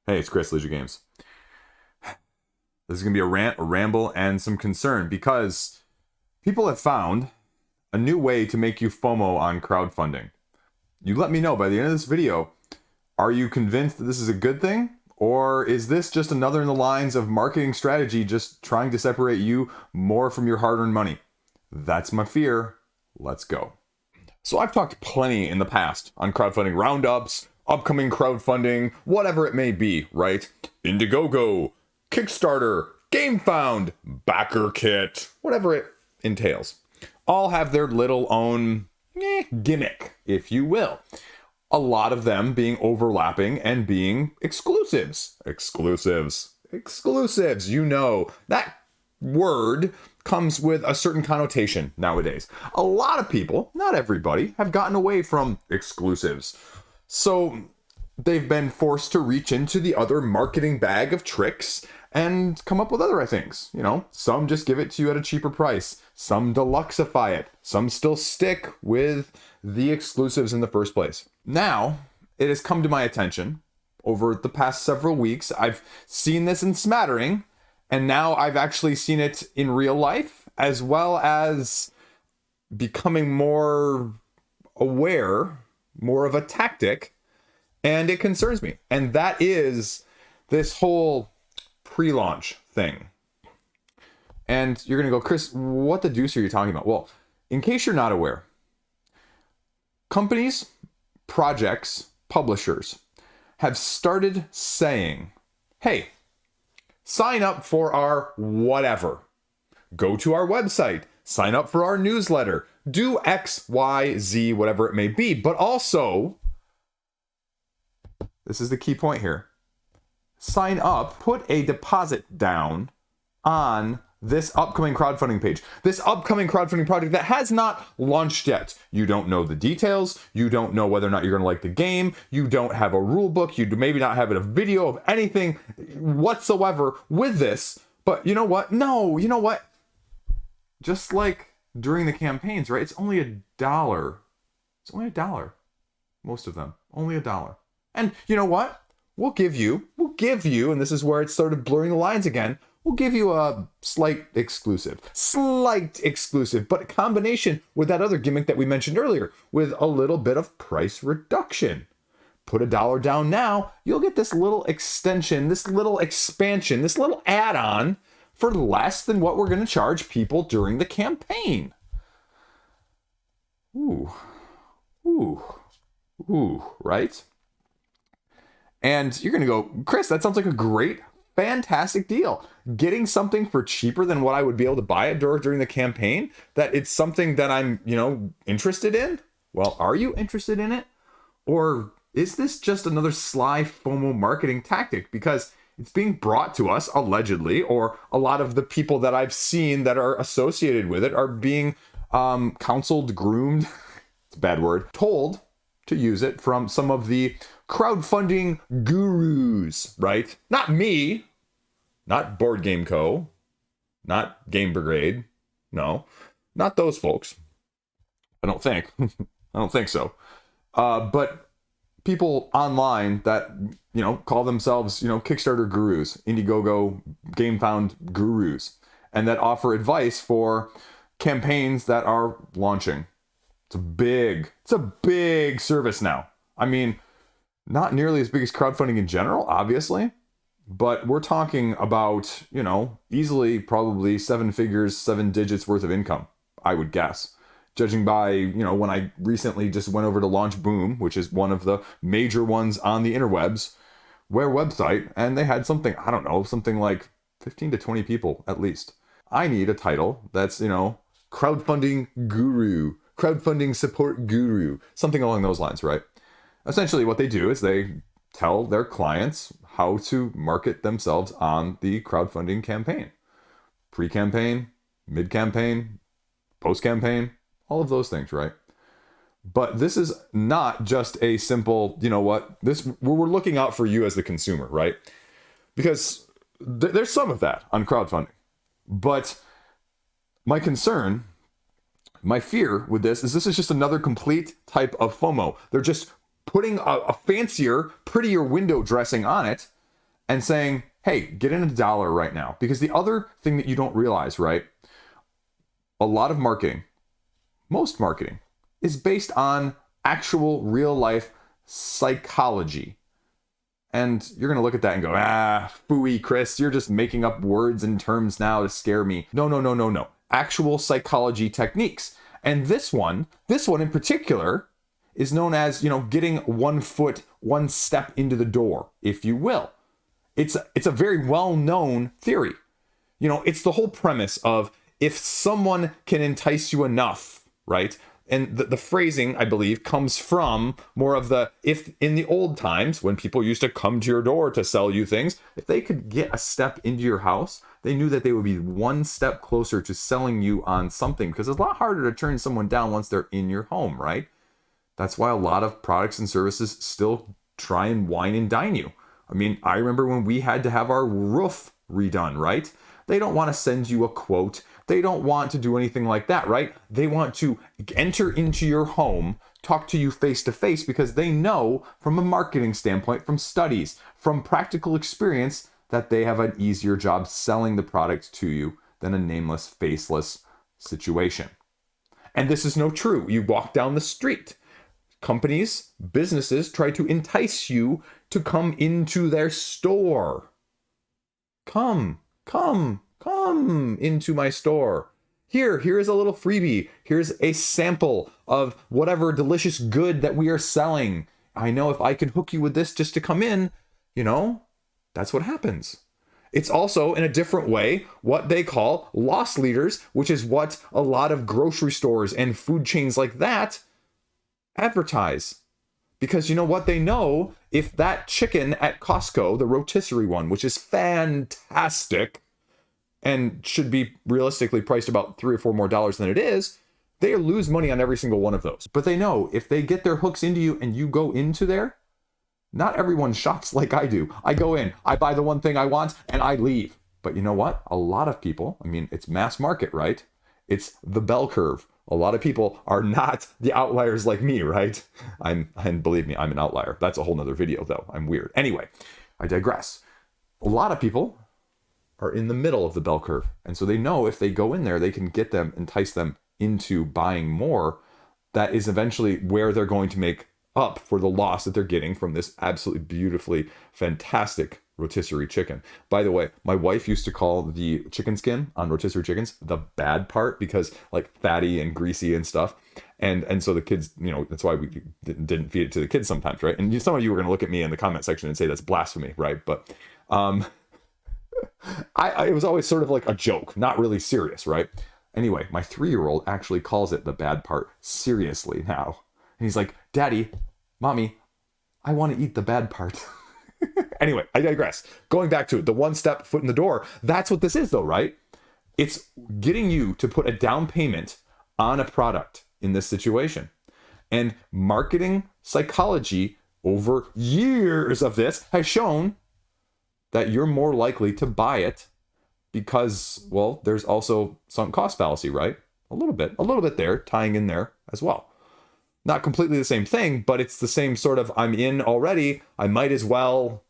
Hey, it's Chris, Liege Games. This is going to be a rant, a ramble, and some concern because people have found a new way to make you FOMO on crowdfunding. You let me know by the end of this video, are you convinced that this is a good thing? Or is this just another in the lines of marketing strategy just trying to separate you more from your hard-earned money? That's my fear. Let's go. So I've talked plenty in the past on crowdfunding roundups, upcoming crowdfunding, whatever it may be, right? Indiegogo, Kickstarter, GameFound, Backer Kit, whatever it entails. All have their little own gimmick, if you will. A lot of them being overlapping and being exclusives. Exclusives. You know, that word comes with a certain connotation nowadays. A lot of people, not everybody, have gotten away from exclusives. So they've been forced to reach into the other marketing bag of tricks and come up with other things. You know, some just give it to you at a cheaper price. Some deluxify it. Some still stick with the exclusives in the first place. Now, it has come to my attention over the past several weeks. I've seen this in smattering, and now I've actually seen it in real life, as well as becoming more aware, more of a tactic, and it concerns me. And that is this whole pre-launch thing. And you're going to go, Chris, what the deuce are you talking about? Well, in case you're not aware, companies, projects, publishers have started saying, hey, sign up for our whatever. Go to our website, sign up for our newsletter, do X, Y, Z, whatever it may be. But also, this is the key point here, sign up, put a deposit down on this upcoming crowdfunding page, this upcoming crowdfunding project that has not launched yet. You don't know the details. You don't know whether or not you're going to like the game. You don't have a rule book. You maybe not have a video of anything whatsoever with this. But you know what? No, you know what? Just like during the campaigns, right? It's only $1. It's only $1. Most of them, only $1. And you know what? We'll give you, and this is where it started blurring the lines again. We'll give you a slight exclusive, but a combination with that other gimmick that we mentioned earlier, with a little bit of price reduction. Put $1 down now, you'll get this little extension, this little expansion, this little add-on for less than what we're going to charge people during the campaign. Ooh, right? And you're going to go, Chris, that sounds like a great, fantastic deal. Getting something for cheaper than what I would be able to buy it during the campaign, that it's something that I'm, interested in. Well, are you interested in it? Or is this just another sly FOMO marketing tactic? Because it's being brought to us, allegedly, or a lot of the people that I've seen that are associated with it are being counseled, groomed, it's a bad word, told to use it from some of the crowdfunding gurus, right? Not me, not Board Game Co., not Game Brigade, no, not those folks. I don't think. I don't think so. But people online that, call themselves, Kickstarter gurus, Indiegogo, GameFound gurus, and that offer advice for campaigns that are launching. It's a big service now. I mean, not nearly as big as crowdfunding in general, obviously, but we're talking about, easily probably 7 figures, 7 digits worth of income, I would guess. Judging by, when I recently just went over to Launch Boom, which is one of the major ones on the interwebs, their website, and they had something like 15 to 20 people at least. I need a title that's, crowdfunding guru, crowdfunding support guru, something along those lines, right? Essentially what they do is they tell their clients how to market themselves on the crowdfunding campaign. Pre-campaign, mid-campaign, post-campaign, all of those things, right? But this is not just a simple, we're looking out for you as the consumer, right? Because there's some of that on crowdfunding. But my concern, my fear with this is just another complete type of FOMO. They're just putting a fancier, prettier window dressing on it and saying, hey, get in $1 right now. Because the other thing that you don't realize, right? A lot of marketing, most marketing, is based on actual real life psychology. And you're going to look at that and go, phooey, Chris, you're just making up words and terms now to scare me. No. Actual psychology techniques. And this one in particular is known as, getting 1 foot, 1 step into the door, if you will. It's a very well-known theory. It's the whole premise of if someone can entice you enough, right? And the phrasing, I believe, comes from more of if in the old times when people used to come to your door to sell you things, if they could get a step into your house, they knew that they would be 1 step closer to selling you on something, because it's a lot harder to turn someone down once they're in your home, right? That's why a lot of products and services still try and wine and dine you. I mean, I remember when we had to have our roof redone, right? They don't want to send you a quote. They don't want to do anything like that, right? They want to enter into your home, talk to you face to face, because they know from a marketing standpoint, from studies, from practical experience, that they have an easier job selling the product to you than a nameless, faceless situation. And this is no true. You walk down the street. Companies, businesses try to entice you to come into their store. Come into my store. Here is a little freebie. Here's a sample of whatever delicious good that we are selling. I know if I can hook you with this just to come in, that's what happens. It's also, in a different way, what they call loss leaders, which is what a lot of grocery stores and food chains like that advertise. Because you know what? They know if that chicken at Costco, the rotisserie one, which is fantastic and should be realistically priced about $3 or $4 more than it is, they lose money on every single one of those. But they know if they get their hooks into you and you go into there, not everyone shops like I do. I go in, I buy the one thing I want, and I leave. But you know what? A lot of people, it's mass market, right? It's the bell curve. A lot of people are not the outliers like me, right? And believe me, I'm an outlier. That's a whole nother video though. I'm weird. Anyway, I digress. A lot of people are in the middle of the bell curve. And so they know if they go in there, they can entice them into buying more. That is eventually where they're going to make up for the loss that they're getting from this absolutely beautifully fantastic rotisserie chicken. By the way, my wife used to call the chicken skin on rotisserie chickens the bad part, because like fatty and greasy and stuff. And so the kids, that's why we didn't feed it to the kids sometimes, right? And some of you were going to look at me in the comment section and say that's blasphemy, right? But it was always sort of like a joke, not really serious, right? Anyway, my 3-year-old actually calls it the bad part seriously now. And he's like, Daddy, Mommy, I want to eat the bad part. Anyway, I digress. Going back to it, the 1 step foot in the door, that's what this is though, right? It's getting you to put a down payment on a product in this situation. And marketing psychology over years of this has shown that you're more likely to buy it because, well, there's also sunk cost fallacy, right? A little bit there, tying in there as well. Not completely the same thing, but it's the same sort of, I'm in already, I might as well,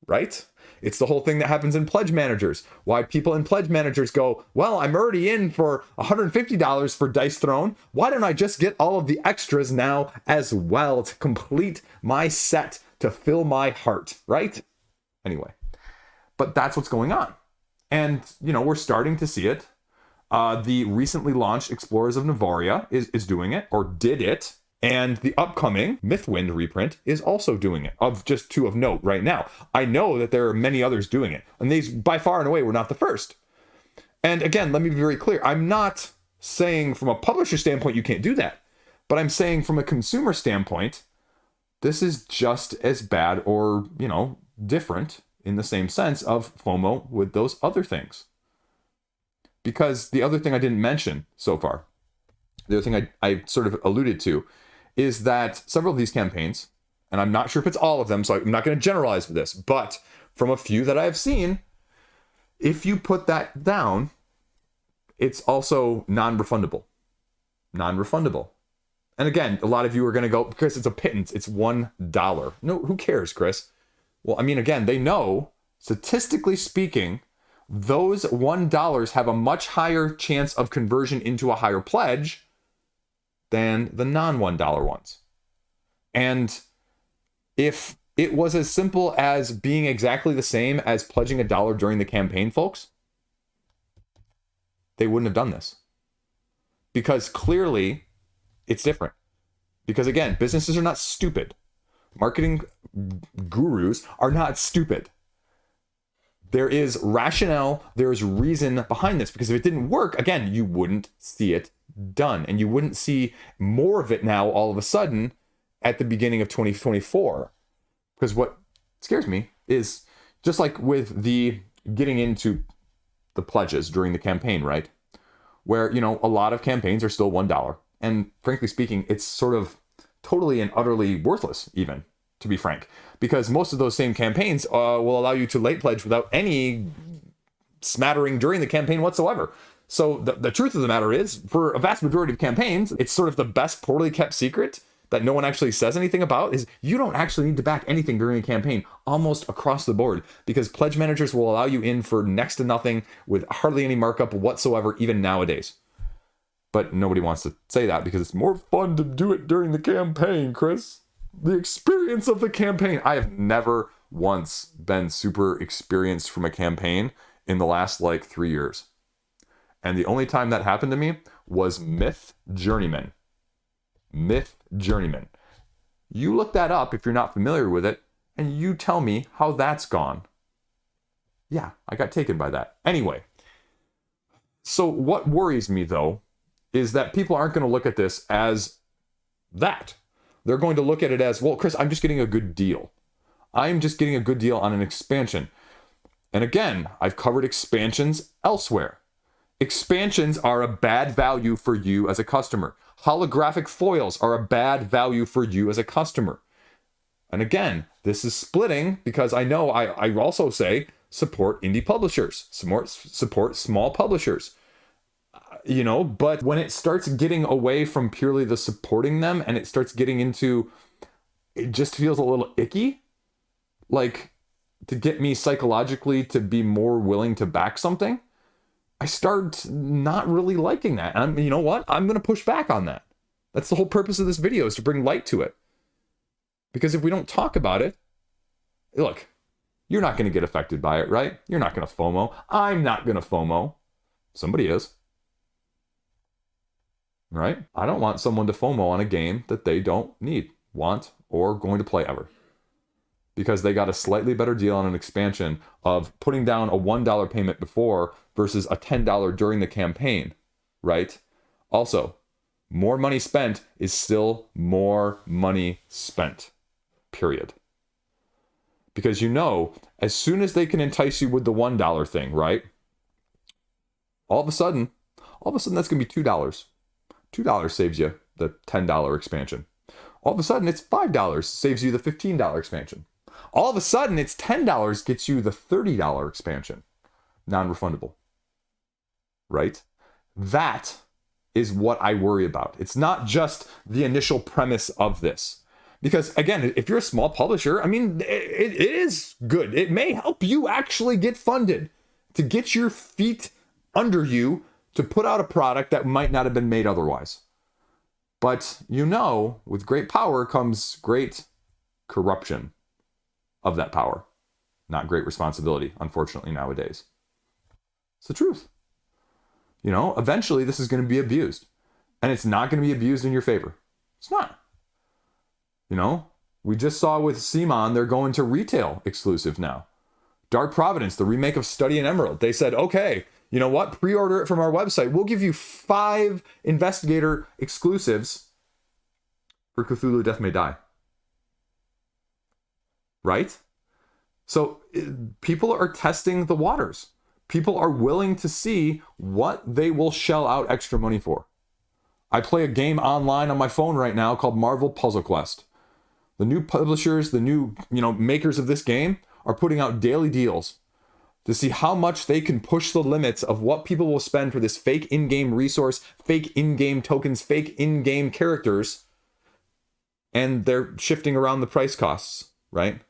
right? It's the whole thing that happens in pledge managers. Why people in pledge managers go, well, I'm already in for $150 for Dice Throne. Why don't I just get all of the extras now as well to complete my set to fill my heart, right? Anyway, but that's what's going on. And, we're starting to see it. The recently launched Explorers of Navaria is doing it, or did it. And the upcoming Mythwind reprint is also doing it, of just 2 of note right now. I know that there are many others doing it, and these by far and away were not the first. And again, let me be very clear. I'm not saying from a publisher standpoint you can't do that, but I'm saying from a consumer standpoint, this is just as bad or, different in the same sense of FOMO with those other things. Because the other thing I didn't mention so far, the other thing I sort of alluded to, is that several of these campaigns, and I'm not sure if it's all of them, so I'm not going to generalize this, but from a few that I have seen, if you put that down, it's also non-refundable. Non-refundable. And again, a lot of you are going to go, because it's a pittance, it's $1. No, who cares, Chris? Well, again, they know Statistically speaking, those $1 have a much higher chance of conversion into a higher pledge than the non-$1 ones. And if it was as simple as being exactly the same as pledging $1 during the campaign, folks, they wouldn't have done this. Because clearly it's different. Because again, businesses are not stupid. Marketing gurus are not stupid. There is rationale, there is reason behind this, because if it didn't work, again, you wouldn't see it done, and you wouldn't see more of it now all of a sudden at the beginning of 2024. Because what scares me is, just like with the getting into the pledges during the campaign, right? Where, you know, a lot of campaigns are still $1. And frankly speaking, it's sort of totally and utterly worthless, even, to be frank, because most of those same campaigns will allow you to late pledge without any smattering during the campaign whatsoever. So the truth of the matter is, for a vast majority of campaigns, it's sort of the best poorly kept secret that no one actually says anything about, is you don't actually need to back anything during a campaign almost across the board, because pledge managers will allow you in for next to nothing with hardly any markup whatsoever, even nowadays. But nobody wants to say that because it's more fun to do it during the campaign, Chris. The experience of the campaign. I have never once been super experienced from a campaign in the last 3 years. And the only time that happened to me was Myth Journeyman. Myth Journeyman. You look that up if you're not familiar with it, and you tell me how that's gone. Yeah, I got taken by that. Anyway, so what worries me, though, is that people aren't going to look at this as that. They're going to look at it as, well, Chris, I'm just getting a good deal. I'm just getting a good deal on an expansion. And again, I've covered expansions elsewhere. Expansions are a bad value for you as a customer. Holographic foils are a bad value for you as a customer. And again, this is splitting because I know I also say support indie publishers, support small publishers. You know, but when it starts getting away from purely the supporting them and it starts getting into, it just feels a little icky, like to get me psychologically to be more willing to back something, I start not really liking that. And you know what? I'm going to push back on that. That's the whole purpose of this video, is to bring light to it. Because if we don't talk about it, look, you're not going to get affected by it, right? You're not going to FOMO. I'm not going to FOMO. Somebody is. Right? I don't want someone to FOMO on a game that they don't need, want, or going to play ever. Because they got a slightly better deal on an expansion of putting down a $1 payment before versus a $10 during the campaign, right? Also, more money spent is still more money spent, period. Because you know, as soon as they can entice you with the $1 thing, right? All of a sudden that's going to be $2. $2 saves you the $10 expansion. All of a sudden, it's $5 saves you the $15 expansion. All of a sudden, it's $10 gets you the $30 expansion. Non-refundable. Right? That is what I worry about. It's not just the initial premise of this. Because again, if you're a small publisher, I mean, it is good. It may help you actually get funded to get your feet under you to put out a product that might not have been made otherwise. But you know, with great power comes great corruption of that power. Not great responsibility, unfortunately, nowadays. It's the truth. You know, eventually this is going to be abused. And it's not going to be abused in your favor. It's not. You know, we just saw with Simon, they're going to retail exclusive now. Dark Providence, the remake of Study in Emerald, they said, okay, you know what? Pre-order it from our website. We'll give you 5 Investigator exclusives for Cthulhu Death May Die. Right? So people are testing the waters. People are willing to see what they will shell out extra money for. I play a game online on my phone right now called Marvel Puzzle Quest. The new publishers, the new, makers of this game are putting out daily deals to see how much they can push the limits of what people will spend for this fake in-game resource, fake in-game tokens, fake in-game characters. And they're shifting around the price costs, right?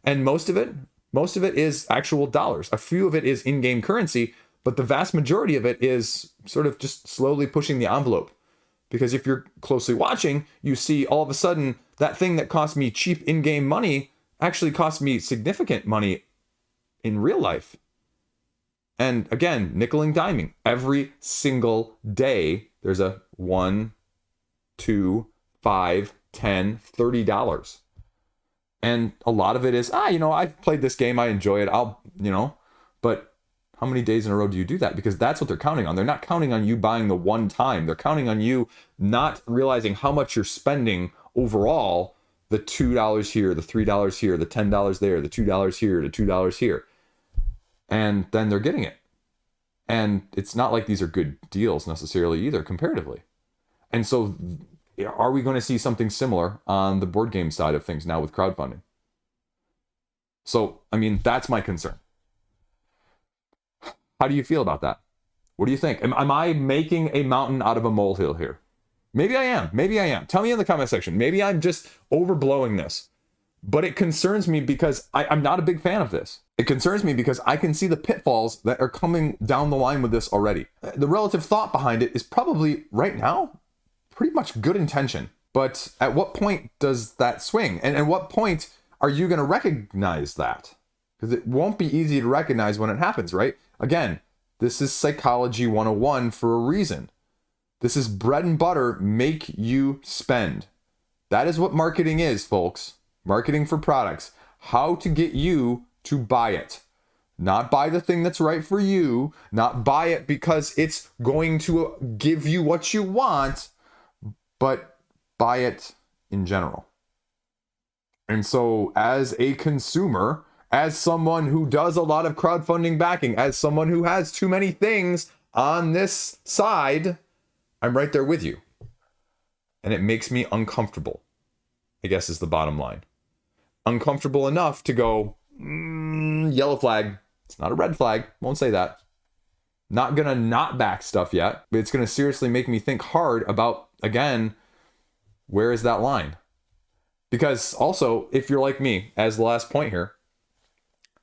And most of it, Most of it is actual dollars. A few of it is in-game currency, but the vast majority of it is sort of just slowly pushing the envelope. Because if you're closely watching, you see all of a sudden that thing that cost me cheap in-game money actually cost me significant money in real life. And again, nickel and diming. Every single day, there's a $1, $2, $5, $10, $30. And a lot of it is, I've played this game, I enjoy it, but how many days in a row do you do that? Because that's what they're counting on. They're not counting on you buying the one time. They're counting on you not realizing how much you're spending overall, the $2 here, the $3 here, the $10 there, the $2 here, the $2 here. And then they're getting it. And it's not like these are good deals necessarily either, comparatively. And so are we going to see something similar on the board game side of things now with crowdfunding? So, that's my concern. How do you feel about that? What do you think? Am I making a mountain out of a molehill here? Maybe I am. Tell me in the comment section. Maybe I'm just overblowing this. But it concerns me because I'm not a big fan of this. It concerns me because I can see the pitfalls that are coming down the line with this already. The relative thought behind it is probably, right now, pretty much good intention. But at what point does that swing? And at what point are you going to recognize that? Because it won't be easy to recognize when it happens, right? Again, this is psychology 101 for a reason. This is bread and butter, make you spend. That is what marketing is, folks. Marketing for products. How to get you to buy it. Not buy the thing that's right for you. Not buy it because it's going to give you what you want, but buy it in general. And so as a consumer, as someone who does a lot of crowdfunding backing, as someone who has too many things on this side, I'm right there with you. And it makes me uncomfortable, I guess is the bottom line. Uncomfortable enough to go, yellow flag. It's not a red flag. Won't say that. Not gonna not back stuff yet, but it's gonna seriously make me think hard about, again, where is that line? Because also, if you're like me, as the last point here,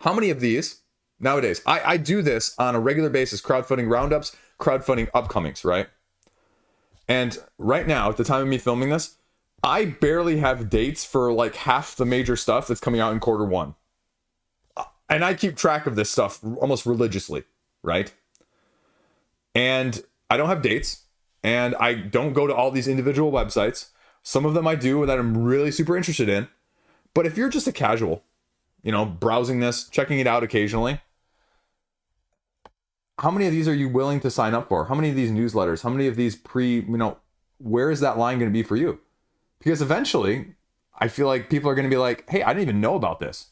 how many of these nowadays, I do this on a regular basis, crowdfunding roundups, crowdfunding upcomings, right? And right now, at the time of me filming this, I barely have dates for like half the major stuff that's coming out in Q1. And I keep track of this stuff almost religiously, right? And I don't have dates, and I don't go to all these individual websites. Some of them I do that I'm really super interested in. But if you're just a casual, browsing this, checking it out occasionally, how many of these are you willing to sign up for? How many of these newsletters? How many of these where is that line going to be for you? Because eventually, I feel like people are going to be like, hey, I didn't even know about this.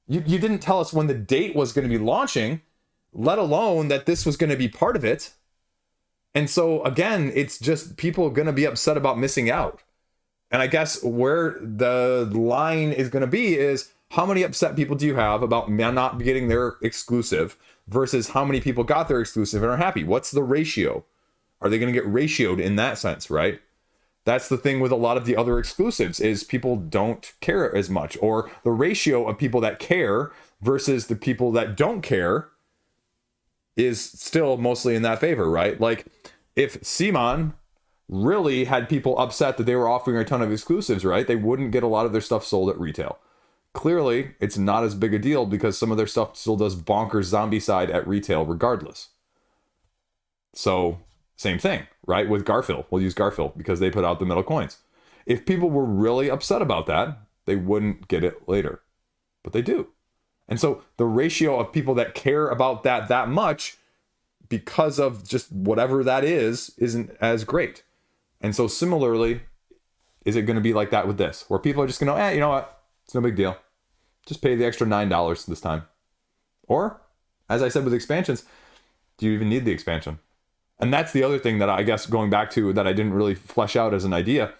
You didn't tell us when the date was going to be launching, let alone that this was going to be part of it. And so, again, it's just people going to be upset about missing out. And I guess where the line is going to be is, how many upset people do you have about not getting their exclusive versus how many people got their exclusive and are happy? What's the ratio? Are they going to get ratioed in that sense, right? That's the thing with a lot of the other exclusives is people don't care as much, or the ratio of people that care versus the people that don't care is still mostly in that favor, right? Like if Simon really had people upset that they were offering a ton of exclusives, right? They wouldn't get a lot of their stuff sold at retail. Clearly, it's not as big a deal because some of their stuff still does bonkers zombie side at retail regardless. So, same thing, right? With Garfield. We'll use Garfield because they put out the metal coins. If people were really upset about that, they wouldn't get it later. But they do. And so the ratio of people that care about that much because of just whatever that is, isn't as great. And so similarly, is it going to be like that with this? Where people are just going to, you know what? It's no big deal. Just pay the extra $9 this time. Or, as I said with expansions, do you even need the expansion? And that's the other thing that I guess going back to that I didn't really flesh out as an idea.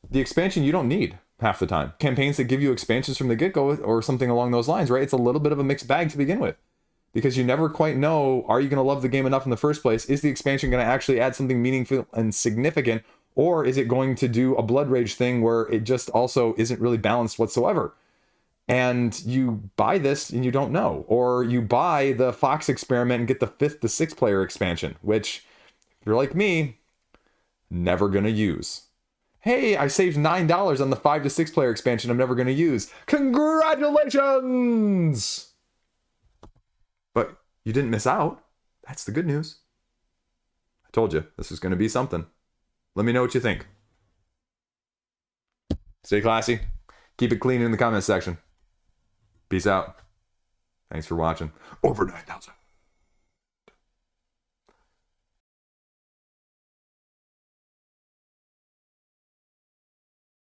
The expansion you don't need half the time. Campaigns that give you expansions from the get-go or something along those lines, right? It's a little bit of a mixed bag to begin with. Because you never quite know, are you going to love the game enough in the first place? Is the expansion going to actually add something meaningful and significant? Or is it going to do a Blood Rage thing where it just also isn't really balanced whatsoever? and you buy this and you don't know. Or you buy the Fox experiment and get the 5th to 6th player expansion, which, if you're like me, never gonna use. Hey, I saved $9 on the 5 to 6 player expansion I'm never gonna use. Congratulations! But you didn't miss out. That's the good news. I told you, this is gonna be something. Let me know what you think. Stay classy. Keep it clean in the comments section. Peace out. Thanks for watching. Over 9,000.